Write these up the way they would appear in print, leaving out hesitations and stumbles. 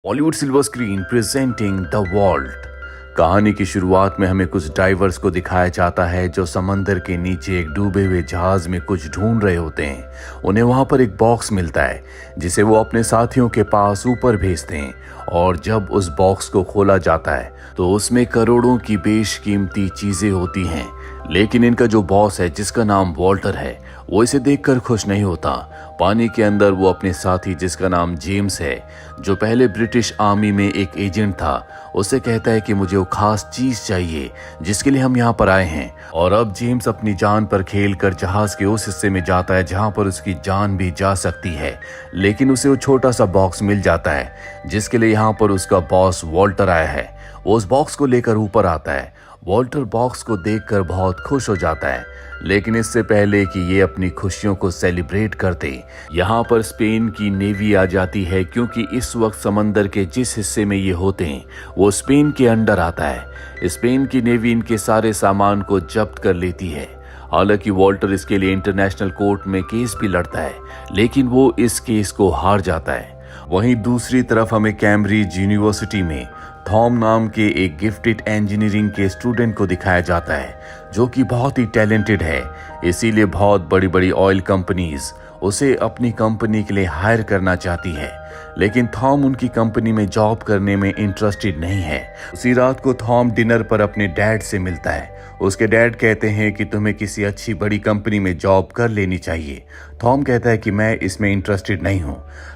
Bollywood silver screen presenting the vault. कहानी की शुरुआत में हमें कुछ डाइवर्स को दिखाया जाता है जो समंदर के नीचे एक डूबे हुए जहाज में कुछ ढूंढ रहे होते हैं। उन्हें वहां पर एक बॉक्स मिलता है जिसे वो अपने साथियों के पास ऊपर भेजते हैं और जब उस बॉक्स को खोला जाता है तो उसमें करोड़ों की बेशकीमती चीजें होती हैं। लेकिन इनका जो बॉस है जिसका नाम वॉल्टर है वो इसे देखकर खुश नहीं होता। पानी के अंदर वो अपने साथी जिसका नाम जेम्स है जो पहले ब्रिटिश आर्मी में एक एजेंट था उसे कहता है कि मुझे वो खास चीज चाहिए जिसके लिए हम यहाँ पर आए हैं। और अब जेम्स अपनी जान पर खेल कर जहाज के उस हिस्से में जाता है जहाँ पर उसकी जान भी जा सकती है। लेकिन उसे वो छोटा सा बॉक्स मिल जाता है जिसके लिए यहाँ पर उसका बॉस वॉल्टर आया है। वो उस बॉक्स को लेकर ऊपर आता है। वॉल्टर बॉक्स को देखकर बहुत खुश हो जाता है, लेकिन इससे पहले कि ये अपनी खुशियों को सेलिब्रेट करते यहाँ पर स्पेन की नेवी आ जाती है, क्योंकि इस वक्त समंदर के जिस हिस्से में ये होते हैं वो स्पेन के अंडर आता है। स्पेन की नेवी इनके सारे सामान को जब्त कर लेती है। हालांकि वॉल्टर इसके लिए इंटरनेशनल कोर्ट में केस भी लड़ता है, लेकिन वो इस केस को हार जाता है। वहीं दूसरी तरफ हमें कैम्ब्रिज यूनिवर्सिटी में थॉम नाम के एक गिफ्टेड इंजीनियरिंग के स्टूडेंट को दिखाया जाता है जो कि बहुत ही टैलेंटेड है। इसीलिए बहुत बड़ी बड़ी ऑयल कंपनीज उसे अपनी कंपनी के लिए हायर करना चाहती है, लेकिन थॉम उनकी कंपनी में जॉब करने में इंटरेस्टेड नहीं है। उसी रात को थॉम डिनर पर अपने डैड से मिलता है। उसके डैड कहते हैं कि तुम्हें किसी अच्छी बड़ी कंपनी में जॉब कर लेनी चाहिए। थॉम कहता है कि मैं इसमें इंटरेस्टेड नहीं हूँ।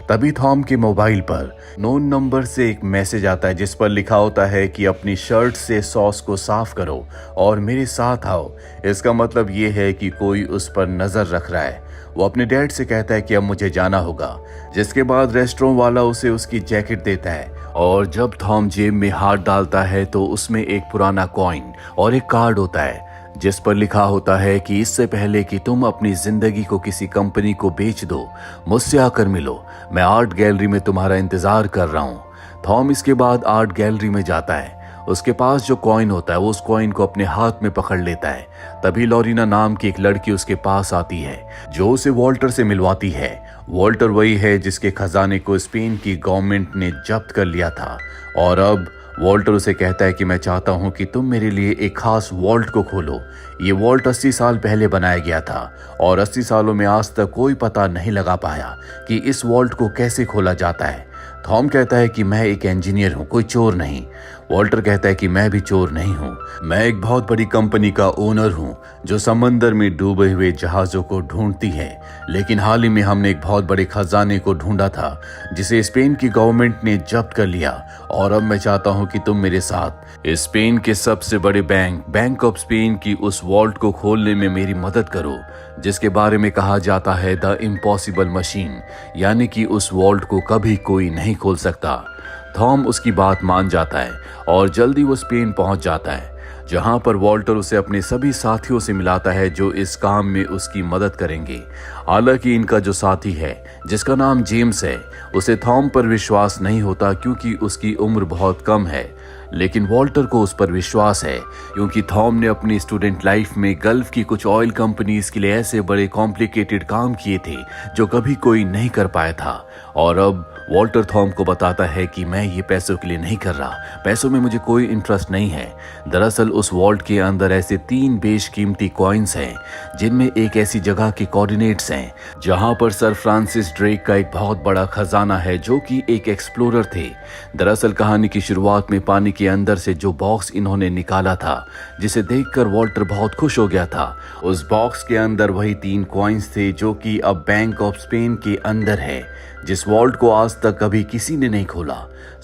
तभी थॉम के मोबाइल पर नोन नंबर से एक मैसेज आता है जिस पर लिखा होता है कि अपनी शर्ट से सॉस को साफ करो और मेरे साथ आओ। इसका मतलब ये है कि कोई उस पर नजर रख रहा है। वो अपने डैड से कहता है कि अब मुझे जाना होगा, जिसके बाद रेस्टोरेंट वाला उसे उसकी जैकेट देता है। और जब थॉम जेब में हाथ डालता है तो उसमें एक पुराना कॉइन और एक कार्ड होता है जिस पर लिखा होता है कि इससे पहले कि तुम अपनी जिंदगी को किसी कंपनी को बेच दो, मुझसे आकर मिलो, मैं आर्ट गैलरी में तुम्हारा इंतजार कर रहा हूँ। थॉम इसके बाद आर्ट गैलरी में जाता है। उसके पास जो कॉइन होता है वो उस कॉइन को अपने हाथ में पकड़ लेता है। तभी लॉरिना नाम की एक लड़की उसके पास आती है जो उसे वॉल्टर से मिलवाती है। वॉल्टर वही है जिसके खजाने को स्पेन की गवर्नमेंट ने जब्त कर लिया था। और अब वॉल्टर उसे कहता है कि मैं चाहता हूं कि तुम मेरे लिए एक खास वॉल्ट को खोलो। ये वॉल्ट 80 साल पहले बनाया गया था और 80 सालों में आज तक कोई पता नहीं लगा पाया कि इस वॉल्ट को कैसे खोला जाता है। थॉम कहता है कि मैं एक इंजीनियर हूं, कोई चोर नहीं। वॉल्टर कहता है कि मैं भी चोर नहीं हूं, मैं एक बहुत बड़ी कंपनी का ओनर हूं जो समंदर में डूबे हुए जहाजों को ढूंढती है। लेकिन हाल ही में हमने एक बहुत बड़े खजाने को ढूंढा था जिसे स्पेन की गवर्नमेंट ने जब्त कर लिया और अब मैं चाहता हूं कि तुम मेरे साथ स्पेन के सबसे बड़े बैंक ऑफ स्पेन की उस वॉल्ट को खोलने में मेरी मदद करो, जिसके बारे में कहा जाता है द इम्पॉसिबल मशीन, यानी कि उस वॉल्ट को कभी कोई नहीं खोल सकता। थॉम उसकी बात मान जाता है और जल्दी वो स्पेन पहुंच जाता है, जहां पर वॉल्टर उसे अपने सभी साथियों से मिलाता है जो इस काम में उसकी मदद करेंगे। हालांकि इनका जो साथी है जिसका नाम जेम्स है उसे थॉम पर विश्वास नहीं होता क्योंकि उसकी उम्र बहुत कम है, लेकिन वॉल्टर को उस पर विश्वास है क्योंकि थॉम ने अपनी स्टूडेंट लाइफ में गल्फ की कुछ ऑयल कंपनीज के लिए ऐसे बड़े कॉम्प्लिकेटेड काम किए थे जो कभी कोई नहीं कर पाया था। और अब वॉल्टर थॉम को बताता है कि मैं ये पैसों के लिए नहीं कर रहा, पैसों में मुझे कोई इंटरेस्ट नहीं है। दरअसल उस वॉल्ट के अंदर ऐसे 3 बेशकीमती कॉइन्स हैं जिनमें एक ऐसी जगह के कोऑर्डिनेट्स हैं जहां पर सर फ्रांसिस ड्रेक का एक बहुत बड़ा खजाना है जो कि एक एक्सप्लोरर थे। दरअसल कहानी की शुरुआत में पानी के अंदर से जो बॉक्स इन्होंने निकाला था जिसे देखकर वॉल्टर बहुत खुश हो गया था, उस बॉक्स के अंदर वही 3 कॉइन्स थे जो कि अब बैंक ऑफ स्पेन के अंदर है, जिस वॉल्ट को आज तक कभी किसी ने नहीं खोला।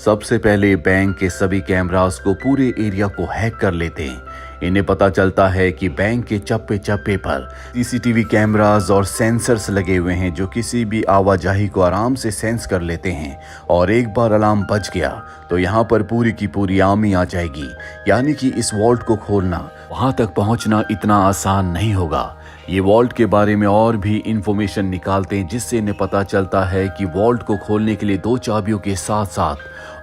सबसे पहले बैंक के सभी कैमरास को पूरे एरिया को हैक कर लेते हैं। इन्हें पता चलता है कि बैंक के चप्पे चप्पे पर सीसीटीवी कैमरास और सेंसर्स लगे हुए हैं जो किसी भी आवाजाही को आराम से सेंस कर लेते हैं और एक बार अलार्म बज गया तो यहाँ पर पूरी की पूरी आर्मी आ जाएगी। यानी कि इस वॉल्ट को खोलना, वहां तक पहुंचना इतना आसान नहीं होगा। ये वॉल्ट के बारे में और भी इंफॉर्मेशन निकालते हैं जिससे इन्हें पता चलता है कि वॉल्ट को खोलने के लिए 2 चाबियों के साथ साथ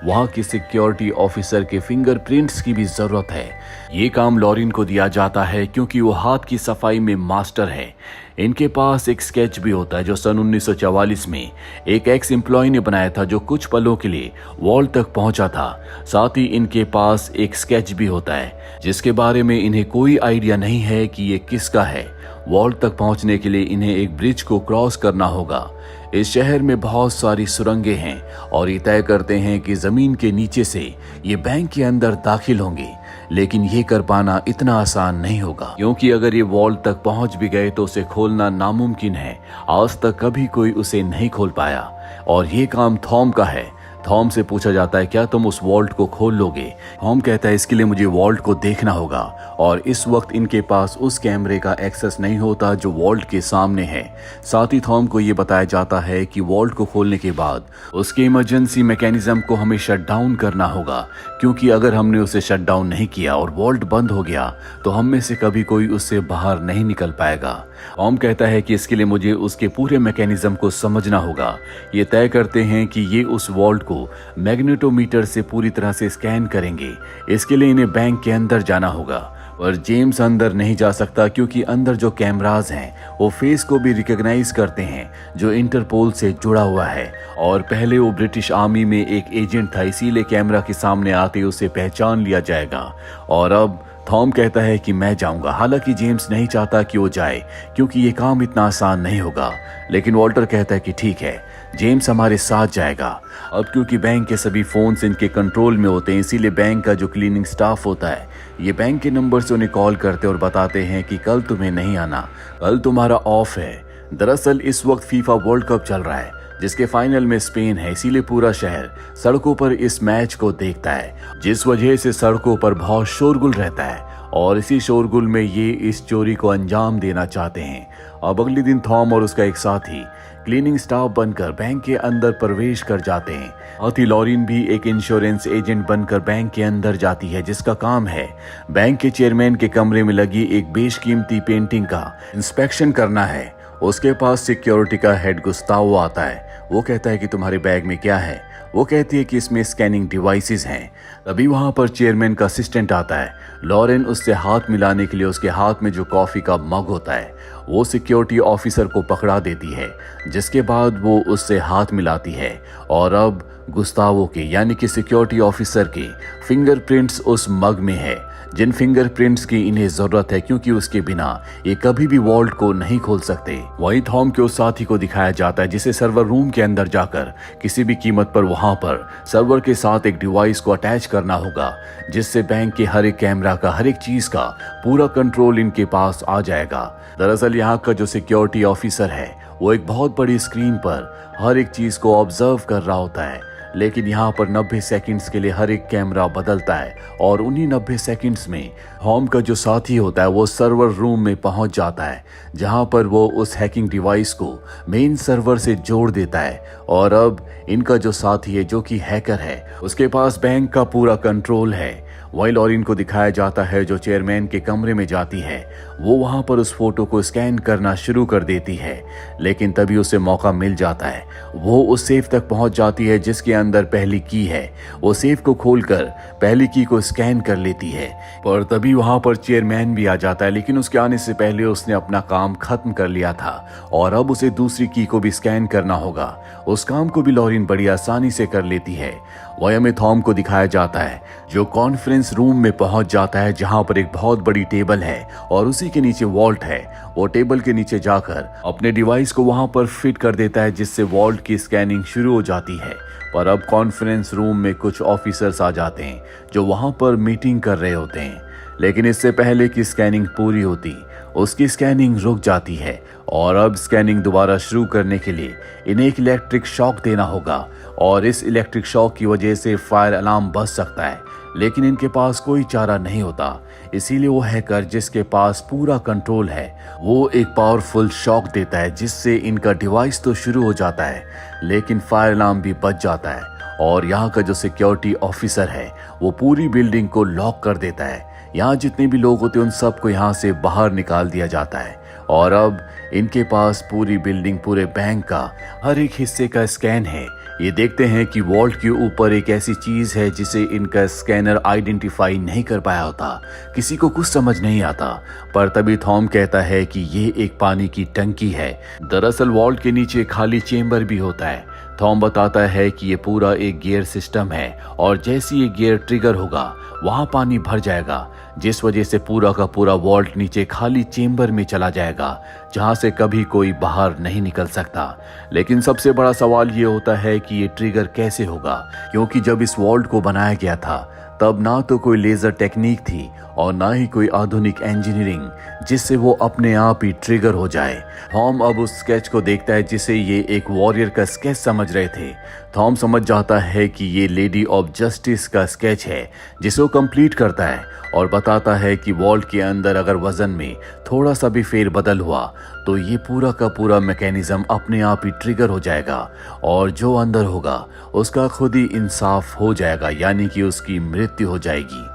वहाँ की सिक्योरिटी ऑफिसर के फिंगरप्रिंट्स की भी जरूरत है। ये काम लॉरिन को दिया जाता है क्योंकि वो हाथ की सफाई में मास्टर है। इनके पास एक स्केच भी होता है जो सन 1944 में एक एक्स एम्प्लॉय ने बनाया था, जो कुछ पलों के लिए वॉल्ट तक पहुंचा था। साथ ही इनके पास एक स्केच भी होता है जिसके बारे में इन्हें कोई आइडिया नहीं है कि ये किसका है। वॉल्ट तक पहुंचने के लिए इन्हें एक ब्रिज को क्रॉस करना होगा। इस शहर में बहुत सारी सुरंगें हैं और ये तय करते हैं कि जमीन के नीचे से ये बैंक के अंदर दाखिल होंगे, लेकिन ये कर पाना इतना आसान नहीं होगा क्योंकि अगर ये वॉल्ट तक पहुंच भी गए तो उसे खोलना नामुमकिन है। आज तक कभी कोई उसे नहीं खोल पाया और ये काम थॉम का है। थॉम से पूछा जाता है क्या तुम उस वॉल्ट को खोल लोगे? थॉम कहता है इसके लिए मुझे वॉल्ट को देखना होगा और इस वक्त इनके पास उस कैमरे का एक्सेस नहीं होता जो वॉल्ट के सामने है। साथ ही थॉम को यह बताया जाता है कि वॉल्ट को खोलने के बाद उसके इमरजेंसी मैकेनिज्म को हमें शट डाउन करना होगा, क्योंकि अगर हमने उसे शट डाउन नहीं किया और वॉल्ट बंद हो गया तो हम में से कभी कोई उससे बाहर नहीं निकल पाएगा। थॉम कहता है कि इसके लिए मुझे उसके पूरे मैकेनिज्म को समझना होगा। ये तय करते हैं कि ये उस वॉल्ट को मैग्नेटोमीटर से पूरी तरह से स्कैन करेंगे। इसके लिए इन्हें बैंक के अंदर जाना होगा, पर जेम्स अंदर नहीं जा सकता क्योंकि अंदर जो कैमरास हैं वो फेस को भी रिकॉग्नाइज करते हैं जो इंटरपोल से जुड़ा हुआ है और पहले वो ब्रिटिश आर्मी में एक एजेंट था, इसीलिए कैमरा के सामने आते उसे पहचान लिया जाएगा। और अब थॉम कहता है कि मैं जाऊंगा। हालांकि जेम्स नहीं चाहता कि वो जाए क्योंकि ये काम इतना आसान नहीं होगा, लेकिन वॉल्टर कहता है कि ठीक है, जेम्स हमारे साथ जाएगा। अब क्योंकि बैंक के सभी फोन्स इनके कंट्रोल में होते हैं, इसीलिए बैंक का जो क्लीनिंग स्टाफ होता है ये बैंक के नंबर से उन्हें कॉल करते और बताते हैं कि कल तुम्हें नहीं आना, कल तुम्हारा ऑफ है। दरअसल इस वक्त फीफा वर्ल्ड कप चल रहा है जिसके फाइनल में स्पेन है, इसीलिए पूरा शहर सड़कों पर इस मैच को देखता है, जिस वजह से सड़कों पर बहुत शोरगुल रहता है और इसी शोरगुल में ये इस चोरी को अंजाम देना चाहते हैं। अब अगले दिन थॉम और उसका एक साथी क्लीनिंग स्टाफ बनकर बैंक के अंदर प्रवेश कर जाते हैं। साथ ही लॉरिन भी एक इंश्योरेंस एजेंट बनकर बैंक के अंदर जाती है जिसका काम है बैंक के चेयरमैन के कमरे में लगी एक बेशकीमती पेंटिंग का इंस्पेक्शन करना है। उसके पास सिक्योरिटी का हेड गुस्तावो आता है। वो कहता है कि तुम्हारे बैग में क्या है? वो कहती है कि इसमें स्कैनिंग डिवाइसेस हैं। तभी वहां पर चेयरमैन का असिस्टेंट आता है। लॉरेन उससे हाथ मिलाने के लिए उसके हाथ में जो कॉफी का मग होता है वो सिक्योरिटी ऑफिसर को पकड़ा देती है, जिसके बाद वो उससे हाथ मिलाती है और अब गुस्तावो के यानी कि सिक्योरिटी ऑफिसर के फिंगरप्रिंट्स उस मग में है, जिन फिंगरप्रिंट्स की इन्हें जरूरत है क्योंकि उसके बिना ये कभी भी वॉल्ट को नहीं खोल सकते। वहीं थॉम के उस साथी को दिखाया जाता है जिसे सर्वर रूम के अंदर जाकर किसी भी कीमत पर वहां पर सर्वर के साथ एक डिवाइस को अटैच करना होगा, जिससे बैंक के हर एक कैमरा का, हर एक चीज का पूरा कंट्रोल इनके पास आ जाएगा। दरअसल यहाँ का जो सिक्योरिटी ऑफिसर है वो एक बहुत बड़ी स्क्रीन पर हर एक चीज को ऑब्जर्व कर रहा होता है, लेकिन यहाँ पर 90 सेकंड्स के लिए हर एक कैमरा बदलता है और उन्हीं 90 सेकंड्स में थॉम का जो साथी होता है वो सर्वर रूम में पहुंच जाता है, जहां पर वो उस हैकिंग डिवाइस को मेन सर्वर से जोड़ देता है और अब इनका जो साथी है जो कि हैकर है उसके पास बैंक का पूरा कंट्रोल है। वही लॉरिन को दिखाया जाता है जो चेयरमैन के कमरे में जाती है। वो वहां पर उस फोटो को स्कैन करना शुरू कर देती है, लेकिन तभी उसे मौका मिल जाता है। वो उस सेफ तक पहुंच जाती है जिसके अंदर पहली की है। वो सेफ को खोलकर पहली की को स्कैन कर लेती है, पर तभी वहां पर चेयरमैन भी आ जाता है, लेकिन उसके आने से पहले उसने अपना काम खत्म कर लिया था और अब उसे दूसरी की को भी स्कैन करना होगा। उस काम को भी लॉरिन बड़ी आसानी से कर लेती है। वही हमें थॉम को दिखाया जाता है जो कॉन्फ्रेंस रूम में पहुंच जाता है, जहां पर एक बहुत बड़ी टेबल है और उसी के नीचे वॉल्ट है। वो टेबल के नीचे जाकर अपने डिवाइस को वहां पर फिट कर देता है, जिससे वॉल्ट की स्कैनिंग शुरू हो जाती है। पर अब कॉन्फ्रेंस रूम में कुछ ऑफिसर्स आ जाते हैं जो वहां पर मीटिंग कर रहे होते हैं, लेकिन इससे पहले कि स्कैनिंग पूरी होती उसकी स्कैनिंग रुक जाती है और अब स्कैनिंग दोबारा शुरू करने के लिए इन्हें एक इलेक्ट्रिक शॉक देना होगा और इस इलेक्ट्रिक शॉक की वजह से फायर अलार्म बज सकता है, लेकिन इनके पास कोई चारा नहीं होता। इसीलिए वो हैकर जिसके पास पूरा कंट्रोल है वो एक पावरफुल शॉक देता है, जिससे इनका डिवाइस तो शुरू हो जाता है लेकिन फायर अलार्म भी बज जाता है और यहाँ का जो सिक्योरिटी ऑफिसर है वो पूरी बिल्डिंग को लॉक कर देता है। यहाँ जितने भी लोग होते हैं उन सबको यहाँ से बाहर निकाल दिया जाता है और अब इनके पास पूरी बिल्डिंग, पूरे बैंक का हर एक हिस्से का स्कैन है। ये देखते हैं कि वॉल्ट के ऊपर एक ऐसी चीज है जिसे इनका स्कैनर आइडेंटिफाई नहीं कर पाया होता। किसी को कुछ समझ नहीं आता, पर तभी थॉम कहता है कि ये एक पानी की टंकी है। दरअसल वॉल्ट के नीचे खाली चेंबर भी होता है। थॉम बताता है कि ये पूरा एक गियर सिस्टम है और जैसे ये गियर ट्रिगर होगा वहां पानी भर जाएगा, जिस वजह से पूरा का पूरा वॉल्ट नीचे खाली चेंबर में चला जाएगा जहां से कभी कोई बाहर नहीं निकल सकता। लेकिन सबसे बड़ा सवाल ये होता है कि ये ट्रिगर कैसे होगा, क्योंकि जब इस वॉल्ट को बनाया गया था तब ना तो कोई लेजर टेक्निक थी और ना ही कोई आधुनिक इंजीनियरिंग जिससे वो अपने आप ही ट्रिगर हो जाए। थॉम अब उस स्केच को देखता है जिसे ये एक वॉरियर का स्केच समझ रहे थे। थॉम समझ जाता है कि ये लेडी ऑफ जस्टिस का स्केच है जिसे वो कंप्लीट करता है और बताता है कि वॉल्ट के अंदर अगर वजन में थोड़ा सा भी फेरबदल हुआ तो ये पूरा का पूरा मैकेनिज्म अपने आप ही ट्रिगर हो जाएगा और जो अंदर होगा उसका खुद ही इंसाफ हो जाएगा, यानी कि उसकी मृत्यु हो जाएगी।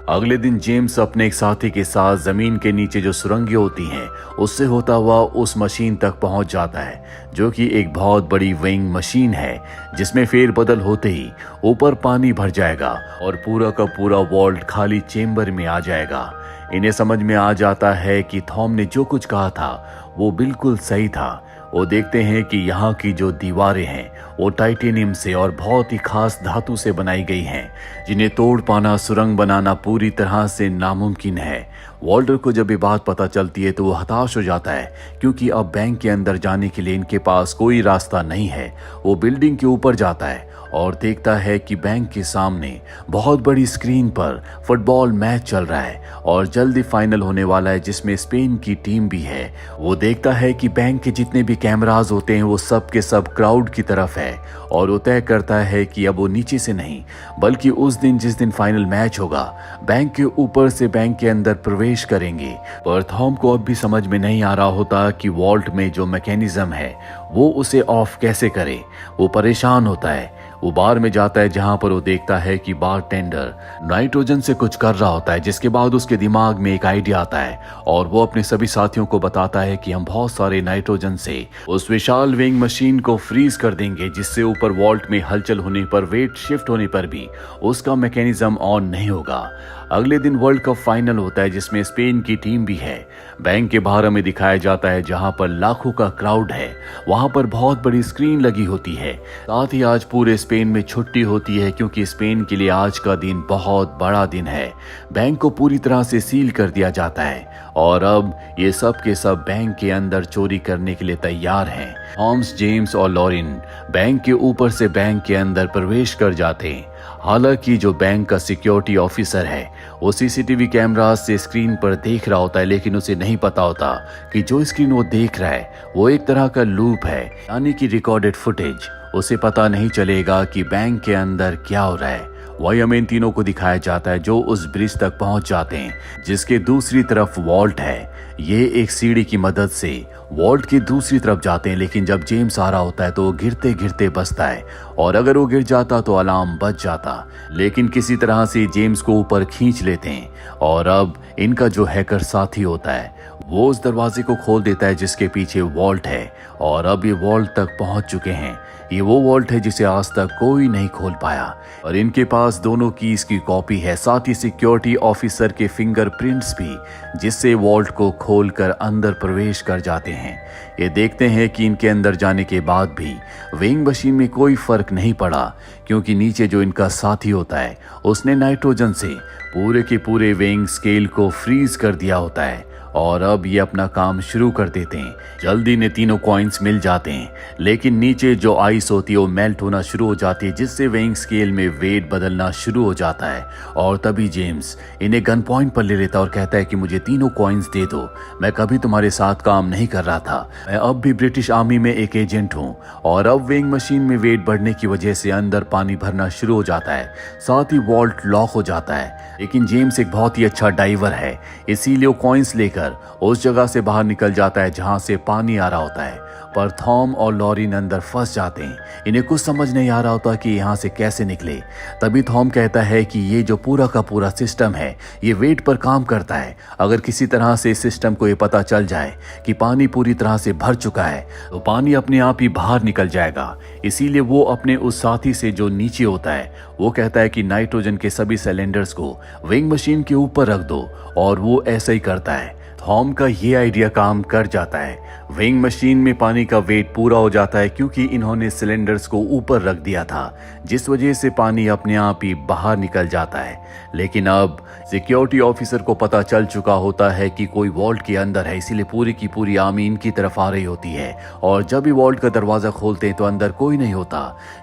अगले दिन जेम्स अपने एक साथी के साथ जमीन के नीचे जो सुरंगें होती हैं उससे होता हुआ उस मशीन तक पहुंच जाता है, जो कि एक बहुत बड़ी वेइंग मशीन है जिसमें फेरबदल होते ही ऊपर पानी भर जाएगा और पूरा का पूरा वॉल्ट खाली चेंबर में आ जाएगा। इन्हें समझ में आ जाता है कि थॉम ने जो कुछ कहा था वो बिल्कुल सही था। वो देखते हैं कि यहाँ की जो दीवारें हैं वो टाइटेनियम से और बहुत ही खास धातु से बनाई गई हैं, जिन्हें तोड़ पाना, सुरंग बनाना पूरी तरह से नामुमकिन है। वॉल्टर को जब ये बात पता चलती है तो वो हताश हो जाता है, क्योंकि अब बैंक के अंदर जाने के लिए इनके पास कोई रास्ता नहीं है। वो बिल्डिंग के ऊपर जाता है और देखता है कि बैंक के सामने बहुत बड़ी स्क्रीन पर फुटबॉल मैच चल रहा है और जल्दी फाइनल होने वाला है जिसमें स्पेन की टीम भी है। वो देखता है कि बैंक के जितने भी कैमरास होते हैं वो सब के सब क्राउड की तरफ है और वो तय करता है कि अब वो नीचे से नहीं बल्कि उस दिन जिस दिन फाइनल मैच होगा बैंक के ऊपर से बैंक के अंदर प्रवेश करेंगे। पर थॉम को अब भी समझ में नहीं आ रहा होता कि वॉल्ट में जो मैकेनिज्म है वो उसे ऑफ कैसे करे। वो परेशान होता है। वो बार में जाता है जहां पर वो देखता है कि बारटेंडर नाइट्रोजन से कुछ कर रहा होता है, जिसके बाद उसके दिमाग में एक आइडिया आता है और वो अपने सभी साथियों को बताता है कि हम बहुत सारे नाइट्रोजन से उस विशाल वेइंग मशीन को फ्रीज कर देंगे, जिससे ऊपर वॉल्ट में हलचल होने पर, वेट शिफ्ट होने पर भी उसका मैकेनिज्म ऑन नहीं होगा। अगले दिन वर्ल्ड कप फाइनल होता है जिसमें स्पेन की टीम भी है। बैंक के बाहर हमें दिखाया जाता है जहां पर लाखों का क्राउड है। वहां पर बहुत बड़ी स्क्रीन लगी होती है। साथ ही आज पूरे स्पेन में छुट्टी होती है, क्योंकि स्पेन के लिए आज का दिन बहुत बड़ा दिन है। बैंक को पूरी तरह से सील कर दिया जाता है और अब ये सब के सब बैंक के अंदर चोरी करने के लिए तैयार हैं। थॉम्स, जेम्स और लॉरिन बैंक के ऊपर से बैंक के अंदर प्रवेश कर जाते हैं। हालांकि जो बैंक का सिक्योरिटी ऑफिसर है वो सीसीटीवी कैमरा से स्क्रीन पर देख रहा होता है, लेकिन उसे नहीं पता होता कि जो स्क्रीन वो देख रहा है वो एक तरह का लूप है, यानी कि रिकॉर्डेड फुटेज। उसे पता नहीं चलेगा कि बैंक के अंदर क्या हो रहा है। वही हमें इन तीनों को दिखाया जाता है जो उस ब्रिज तक पहुंच जाते हैं जिसके दूसरी तरफ वॉल्ट है। ये एक सीढ़ी की मदद से वॉल्ट की दूसरी तरफ जाते हैं, लेकिन जब जेम्स आ रहा होता है तो वो गिरते गिरते बचता है और अगर वो गिर जाता तो अलार्म बज जाता, लेकिन किसी तरह से जेम्स को ऊपर खींच लेते हैं और अब इनका जो हैकर साथी होता है वो उस दरवाजे को खोल देता है जिसके पीछे वॉल्ट है और अब ये वॉल्ट तक पहुंच चुके हैं। ये वो वॉल्ट है जिसे आज तक कोई नहीं खोल पाया और इनके पास दोनों कीज की कॉपी है, साथ ही सिक्योरिटी ऑफिसर के फिंगरप्रिंट्स भी, जिससे वॉल्ट को खोलकर अंदर प्रवेश कर जाते हैं। ये देखते हैं कि इनके अंदर जाने के बाद भी वेइंग मशीन में कोई फर्क नहीं पड़ा, क्योंकि नीचे जो इनका साथी होता है उसने नाइट्रोजन से पूरे के पूरे वेइंग स्केल को फ्रीज कर दिया होता है और अब ये अपना काम शुरू कर देते हैं। जल्दी ने तीनों कॉइन्स मिल जाते हैं, लेकिन नीचे जो आइस होती है वो मेल्ट होना शुरू हो जाती है, जिससे वेइंग स्केल में वेट बदलना शुरू हो जाता है। और तभी जेम्स इन्हें गन पॉइंट पर ले लेता और कहता है कि मुझे तीनों कॉइन्स दे दो, मैं कभी तुम्हारे साथ काम नहीं कर रहा था, मैं अब भी ब्रिटिश आर्मी में एक एजेंट हूँ। और अब वेइंग मशीन में वेट बढ़ने की वजह से अंदर पानी भरना शुरू हो जाता है, साथ ही वॉल्ट लॉक हो जाता है। लेकिन जेम्स एक बहुत ही अच्छा डाइवर है, इसीलिए वो कॉइन्स लेकर लेकर उस जगह से बाहर निकल जाता है जहां से पानी आ रहा होता है, पर थॉम और लॉरिन अंदर फंस जाते हैं। इन्हें कुछ समझ नहीं आ रहा होता कि यहाँ से कैसे निकले। तभी थॉम कहता है कि ये जो पूरा का पूरा सिस्टम है ये वेट पर काम करता है। अगर किसी तरह से इस सिस्टम को ये पता चल जाए कि पानी पूरी तरह से भर चुका है तो पानी अपने आप ही बाहर निकल जाएगा। इसीलिए वो अपने उस साथी से जो नीचे होता है वो कहता है कि नाइट्रोजन के सभी सिलेंडर्स को वेइंग मशीन के ऊपर रख दो, और वो ऐसा ही करता है। थॉम का ये आइडिया काम कर जाता है। वेइंग मशीन में पानी का वेट पूरा हो जाता है क्योंकि इन्होंने सिलेंडर्स को ऊपर रख दिया था, जिस वजह से पानी अपने आप ही बाहर निकल जाता है। लेकिन अब सिक्योरिटी ऑफिसर को पता चल चुका होता है कि कोई वॉल्ट के अंदर है, इसीलिए पूरी की पूरी आर्मी इनकी तरफ आ रही होती है। और जब भी वॉल्ट का दरवाजा खोलते हैं तो अंदर कोई नहीं होता,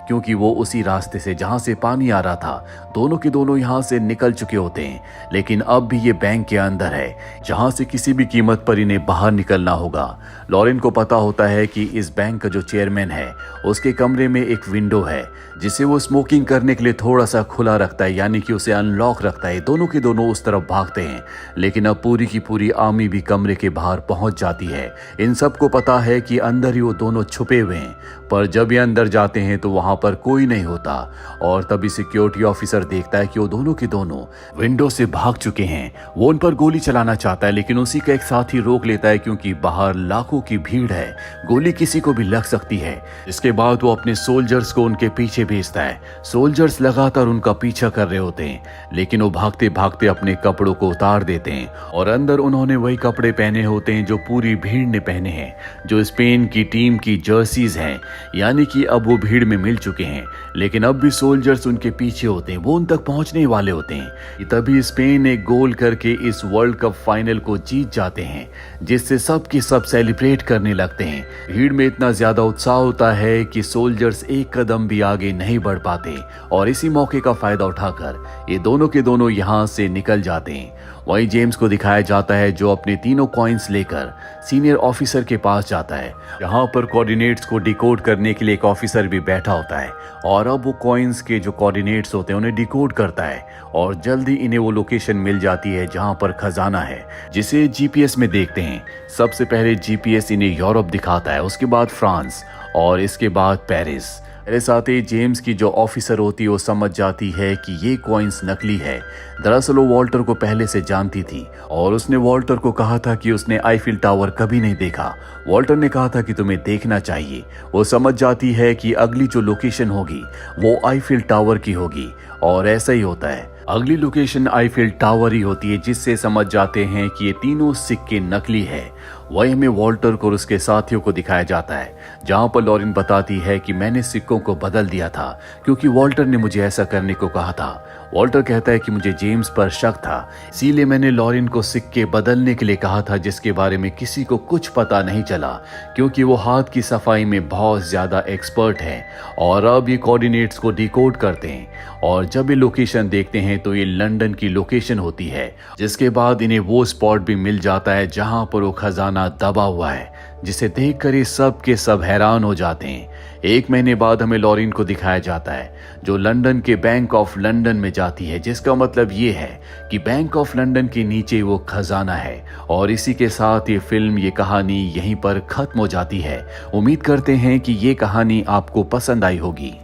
क्योंकि वो उसी रास्ते से जहां से पानी आ रहा था दोनों के दोनों यहां से निकल चुके होते हैं। लेकिन अब भी ये बैंक के अंदर है जहां से किसी भी कीमत पर इन्हें बाहर निकलना होगा। लॉरेन को पता होता है कि इस बैंक का जो चेयरमैन है उसके कमरे में एक विंडो है जिसे वो स्मोकिंग करने के लिए थोड़ा सा खुला रखता है, यानी कि उसे अनलॉक रखता है। दोनों के दोनों उस तरफ भागते हैं, लेकिन अब पूरी की पूरी आर्मी भी कमरे के बाहर पहुंच जाती है। इन सबको पता है कि अंदर ही वो दोनों छुपे हुए हैं, पर जब ये अंदर जाते हैं तो वहां पर कोई नहीं होता। और तभी सिक्योरिटी ऑफिसर देखता है कि वो दोनों के दोनों विंडो से भाग चुके हैं। वो उन पर गोली चलाना चाहता है, लेकिन उसी का एक साथी रोक लेता है क्योंकि बाहर लाखों की भीड़ है, गोली किसी को भी लग सकती है। इसके बाद वो अपने सोल्जर्स को उनके पीछे भेजता है। सोल्जर्स लगातार उनका पीछा कर रहे होते हैं, लेकिन वो भागते भागते अपने कपड़ों को उतार देते हैं और अंदर उन्होंने वही कपड़े पहने होते हैं जो पूरी भीड़ ने पहने हैं, जो स्पेन की टीम की जर्सीज हैं। यानी कि अब वो भीड़ में मिल चुके हैं, लेकिन अब भी सोल्जर्स उनके पीछे होते हैं, वो उन तक पहुंचने वाले होते हैं। तभी स्पेन एक गोल करके इस वर्ल्ड कप फाइनल को जीत जाते हैं, जिससे सब के सब सेलिब्रेट करने लगते हैं। भीड़ में इतना ज्यादा उत्साह होता है कि सोल्जर्स एक कदम भी आगे नहीं बढ़ पाते, और इसी मौके का फायदा उठाकर ये दोनों के दोनों यहाँ से निकल जाते हैं। वहीं जेम्स को दिखाया जाता है जो अपने तीनों कॉइन्स लेकर सीनियर ऑफिसर के पास जाता है, यहाँ पर कोऑर्डिनेट्स को डिकोड करने के लिए एक ऑफिसर भी बैठा होता है। और अब वो कॉइन्स के जो कोऑर्डिनेट्स होते हैं उन्हें डिकोड करता है, और जल्दी इन्हें वो लोकेशन मिल जाती है जहाँ पर खजाना है, जिसे जीपीएस में देखते हैं। सबसे पहले जीपीएस इन्हें यूरोप दिखाता है, उसके बाद फ्रांस और इसके बाद पेरिस। मेरे साथ ही जेम्स की जो ऑफिसर होती है वो समझ जाती है कि ये कॉइन्स नकली है। दरअसल वो वॉल्टर को पहले से जानती थी और उसने वॉल्टर को कहा था कि उसने आईफिल टावर कभी नहीं देखा। वॉल्टर ने कहा था कि तुम्हें देखना चाहिए। वो समझ जाती है कि अगली जो लोकेशन होगी वो आईफिल टावर की होगी, और ऐसा ही होता है। अगली लोकेशन आईफिल टावर ही होती है, जिससे समझ जाते हैं कि ये तीनों सिक्के नकली है। वही हमें वॉल्टर को और उसके साथियों को दिखाया जाता है, जहां पर लॉरेन बताती है कि मैंने सिक्कों को बदल दिया था क्योंकि वॉल्टर ने मुझे ऐसा करने को कहा था। वॉल्टर कहता है कि मुझे जेम्स पर शक था, इसीलिए मैंने लॉरेन को सिक्के बदलने के लिए कहा था, जिसके बारे में किसी को कुछ पता नहीं चला क्योंकि वो हाथ की सफाई में बहुत ज्यादा एक्सपर्ट है। और अब ये कोऑर्डिनेट्स को डिकोड करते हैं, और जब ये लोकेशन देखते हैं तो ये लंदन की लोकेशन होती है, जिसके बाद इन्हें वो स्पॉट भी मिल जाता है जहां पर वो खजाना दबा हुआ है, जिसे देखकर ये सब के सब हैरान हो जाते हैं। एक महीने बाद हमें लॉरेन को दिखाया जाता है जो लंदन के बैंक ऑफ लंदन में जाती है, जिसका मतलब ये है कि बैंक ऑफ लंदन के नीचे वो खजाना है। और इसी के साथ ये फिल्म, ये कहानी यहीं पर खत्म हो जाती है। उम्मीद करते हैं कि ये कहानी आपको पसंद आई होगी।